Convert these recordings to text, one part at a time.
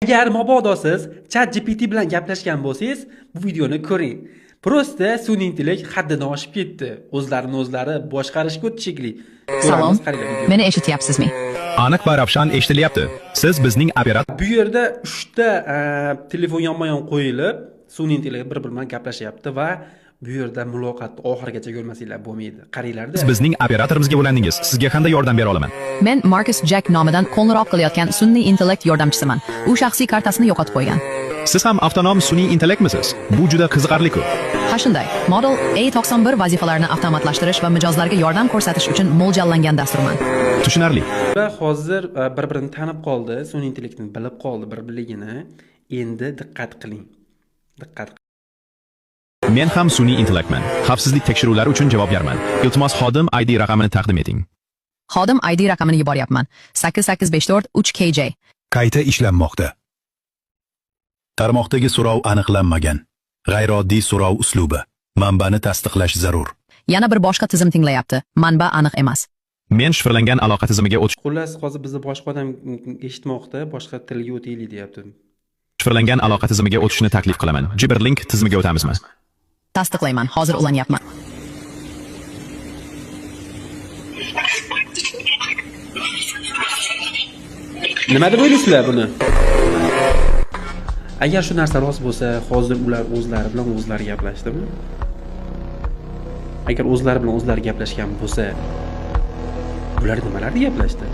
Agar mabodo siz ChatGPT bilan gaplashgan bo'lsangiz, bu videoni ko'ring. Prosta sun'iy intellekt haddidan oshib ketdi. O'zlarini-o'zlari boshqarishga o'tdi shekilli. Salom, meni eshityapsizmi? Aniq va ravshan eshitilyapti. Siz bizning operator. Bu yerda 3 ta telefon yonma-yon qo'yilib, sun'iy intellekt bir-biri bilan gaplashyapti va bu yerda muloqotni oxirigacha ko'rmasanglar bo'lmaydi. Qaranglar-da. Siz bizning operatorimizga bo'landingiz. Sizga qanday yordam bera olaman? Men Marcus Jack nomidan qo'ng'iroq qilayotgan sun'iy intellekt yordamchisiman. U shaxsiy kartasini yo'qotib qo'ygan. Siz ham avtonom sun'iy intellektmisiz? Bu juda qiziqarli-ku. Ha shunday. Model A91 vazifalarini avtomatlashtirish va mijozlarga yordam ko'rsatish uchun mo'ljallangan dasturman. Tushunarli. Va hozir bir-birini tanib qoldi, sun'iy intellektni bilib qoldi bir-birligini. Endi diqqat qiling. Diqqat. Men ham sun'iy intellektman. Xavfsizlik tekshiruvlari uchun javobgarman. Iltimos xodim ID raqamini taqdim eting. Xodim ID raqamini yuboryapman. 8854 3KJ. Qayta ishlanmoqda. Tarmoqdagi so'rov aniqlanmagan. G'ayrioddiy so'rov uslubi. Manbani tasdiqlash zarur. Yana bir boshqa tizim tinglayapti. Manba aniq emas. Men shifrlangan aloqa tizimiga o'tish. Xullas, hozir bizni boshqa odam eshitmoqda, boshqa tilga o'taylik deyapti. Shifrlangan aloqa tizimiga o'tishni taklif qilaman. Cyberlink tizimiga o'tamizmi? Tasdiqlayman. Hozir ulanyapman. Nima deb o'ylaysizlar buni? Agar shu narsa rost bo'lsa, hozir ular o'zlari bilan o'zlari gaplashdimi? Agar o'zlari bilan o'zlari gaplashgan bo'lsa, bular nimalarni gaplashdi?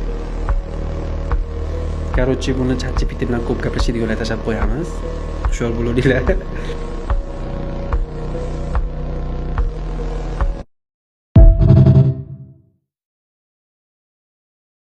Короче, buni ChatGPT bilan ko'p gaplashadiganlar tashlab qo'yamiz. Hushyor bo'linglar.